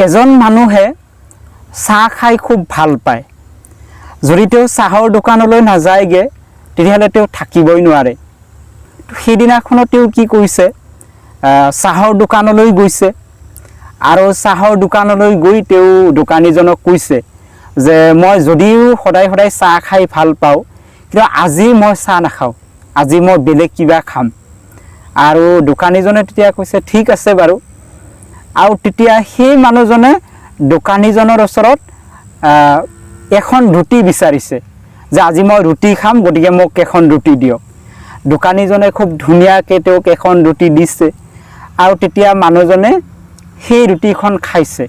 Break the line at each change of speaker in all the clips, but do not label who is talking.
এজন মানুহে চাহ খাই খুব ভাল পায়। যদি তেওঁ চাহৰ দোকানলৈ নাযায়গে তেতিয়াহ'লে তেওঁ থাকিবই নোৱাৰে। সেইদিনাখনত তেওঁ কি কৰিছে, চাহৰ দোকানলৈ গৈছে আৰু চাহৰ দোকানলৈ গৈ তেওঁ দোকানীজনক কৈছে যে মই যদিও সদায় সদায় চাহ খাই ভাল পাওঁ, কিন্তু আজি মই চাহ নাখাওঁ, আজি মই বেলেগ কিবা খাম। আৰু দোকানীজনে তেতিয়া কৈছে ঠিক আছে বাৰু। আৰু তেতিয়া সেই মানুহজনে দোকানীজনৰ ওচৰত এখন ৰুটি বিচাৰিছে যে আজি মই ৰুটি খাম, গতিকে মোক এখন ৰুটি দিয়ক। দোকানীজনে খুব ধুনীয়াকৈ তেওঁক এখন ৰুটি দিছে আৰু তেতিয়া মানুহজনে সেই ৰুটিখন খাইছে।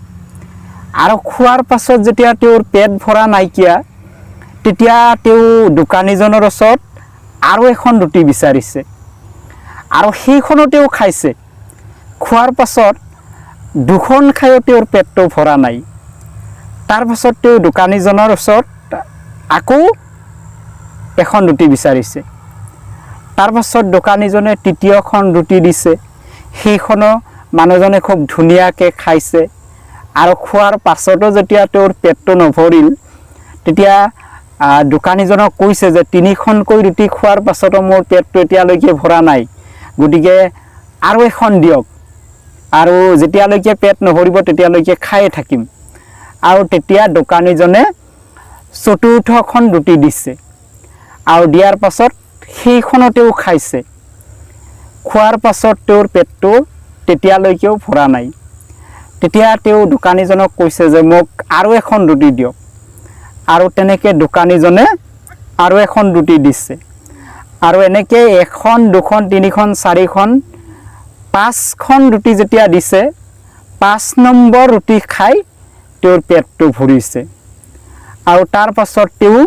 আৰু খোৱাৰ পাছত যেতিয়া তেওঁৰ পেট ভৰা নাইকিয়া, তেতিয়া তেওঁ দোকানীজনৰ ওচৰত আৰু এখন ৰুটি বিচাৰিছে আৰু সেইখনো তেওঁ খাইছে। খোৱাৰ পাছত দুখন খায়ো তেওঁৰ পেটটো ভৰা নাই। তাৰ পাছত তেওঁ দোকানীজনৰ ওচৰত আকৌ এখন ৰুটি বিচাৰিছে। তাৰ পাছত দোকানীজনে তৃতীয়খন ৰুটি দিছে, সেইখনো মানুহজনে খুব ধুনীয়াকৈ খাইছে। আৰু খোৱাৰ পাছতো যেতিয়া তেওঁৰ পেটটো নভৰিল, তেতিয়া দোকানীজনক কৈছে যে তিনিখনকৈ ৰুটি খোৱাৰ পাছতো মোৰ পেটটো এতিয়ালৈকে ভৰা নাই, গতিকে আৰু এখন দিয়ক, আৰু যেতিয়ালৈকে পেট নভৰিব তেতিয়ালৈকে খায়ে থাকিম। আৰু তেতিয়া দোকানীজনে চতুৰ্থখন ৰুটি দিছে আৰু দিয়াৰ পাছত সেইখনো তেওঁ খাইছে। খোৱাৰ পাছত তেওঁৰ পেটটো তেতিয়ালৈকেও ভৰা নাই। তেতিয়া তেওঁ দোকানীজনক কৈছে যে মোক আৰু এখন ৰুটি দিয়ক, আৰু তেনেকৈ দোকানীজনে আৰু এখন ৰুটি দিছে। আৰু এনেকৈ এখন, দুখন, তিনিখন, চাৰিখন, 5খন ৰুটি যেতিয়া দিছে, 5 নম্বৰ ৰুটি খাই তেওঁৰ পেটটো ভৰিছে। আৰু তাৰ পাছত তেওঁ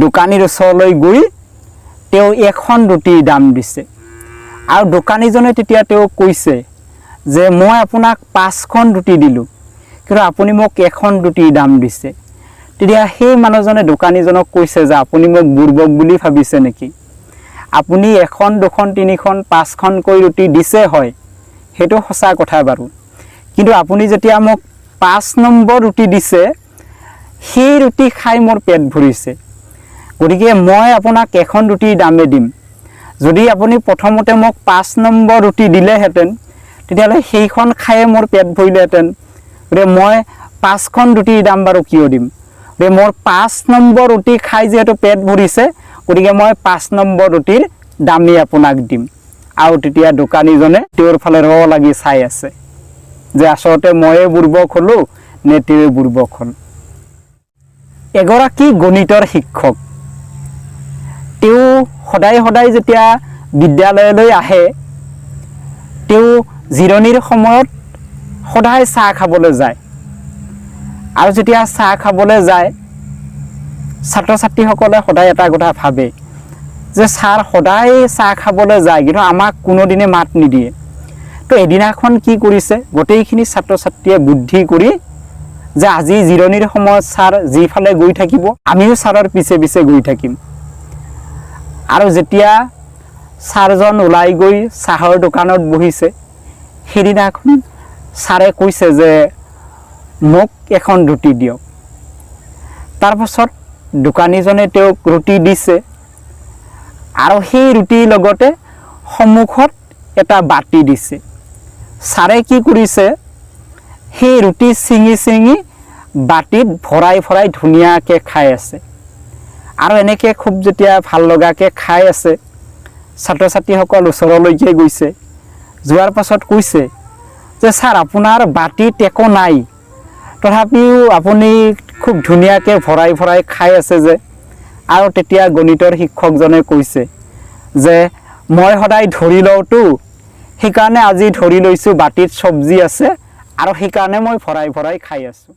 দোকানীৰ ওচৰলৈ গৈ তেওঁ এখন ৰুটিৰ দাম দিছে। আৰু দোকানীজনে তেতিয়া তেওঁক কৈছে যে মই আপোনাক 5খন ৰুটি দিলোঁ, কিন্তু আপুনি মোক এখন ৰুটিৰ দাম দিছে। তেতিয়া সেই মানুহজনে দোকানীজনক কৈছে যে আপুনি মোক বুৰ্বক বুলি ভাবিছে নেকি? আপুনি 1, 2, 3, 5খনকৈ ৰুটি দিছে, হয় সেইটো সঁচা কথা বাৰু, কিন্তু আপুনি যেতিয়া মোক 5 নম্বৰ ৰুটি দিছে, সেই ৰুটি খাই মোৰ পেট ভৰিছে, গতিকে মই আপোনাক এখন ৰুটিৰ দামে দিম। যদি আপুনি প্ৰথমতে মোক 5 নম্বৰ ৰুটি দিলেহেঁতেন, তেতিয়াহ'লে সেইখন খায়ে মোৰ পেট ভৰিলেহেঁতেন, গতিকে মই 5খন ৰুটিৰ দাম বাৰু কিয় দিম? গতিকে মোৰ 5 নম্বৰ ৰুটি খাই যিহেতু পেট ভৰিছে, গতিকে মই 5 নম্বৰ ৰুটিৰ দামেই আপোনাক দিম। আৰু তেতিয়া দোকানীজনে তেওঁৰ ফালে ৰ লাগি চাই আছে যে আচলতে ময়ে বুৰ্বক হ'লোঁ নে তেওঁৱে বুৰ্বক হ'ল। এগৰাকী গণিতৰ শিক্ষক, তেওঁ সদায় সদায় যেতিয়া বিদ্যালয়লৈ আহে, তেওঁ জিৰণিৰ সময়ত সদায় চাহ খাবলৈ যায়। আৰু যেতিয়া চাহ খাবলৈ যায়, ছাত্ৰ ছাত্ৰীসকলে সদায় এটা কথা ভাবে যে ছাৰ সদায় চাহ খাবলৈ যায়, কিন্তু আমাক কোনোদিনে মাত নিদিয়ে। তো এদিনাখন কি কৰিছে, গোটেইখিনি ছাত্ৰ ছাত্ৰীয়ে বুদ্ধি কৰি যে আজি জিৰণিৰ সময়ত ছাৰ যিফালে গৈ থাকিব, আমিও ছাৰৰ পিছে পিছে গৈ থাকিম। আৰু যেতিয়া ছাৰজন ওলাই গৈ চাহৰ দোকানত বহিছে, সেইদিনাখন ছাৰে কৈছে যে মোক এখন ৰুটি দিয়ক। তাৰ পাছত দোকানীজনে তেওঁক ৰুটি দিছে, আৰু সেই ৰুটিৰ লগতে সন্মুখত এটা বাটি দিছে। ছাৰে কি কৰিছে, সেই ৰুটি ছিঙি ছিঙি বাটিত ভৰাই ভৰাই ধুনীয়াকৈ খাই আছে। আৰু এনেকৈ খুব যেতিয়া ভাল লগাকৈ খাই আছে, ছাত্ৰ ছাত্ৰীসকল ওচৰলৈকে গৈছে। যোৱাৰ পাছত কৈছে যে ছাৰ আপোনাৰ বাটিত একো নাই, তথাপিও আপুনি খুব ধুনীয়াকৈ ভৰাই ভৰাই খাই আছে যে। আৰু তেতিয়া গণিতৰ শিক্ষকজনে কৈছে যে মই সদায় ধৰি লওঁতো, সেইকাৰণে আজি ধৰি লৈছোঁ বাটিত চব্জি আছে, আৰু সেইকাৰণে মই ভৰাই ভৰাই খাই আছোঁ।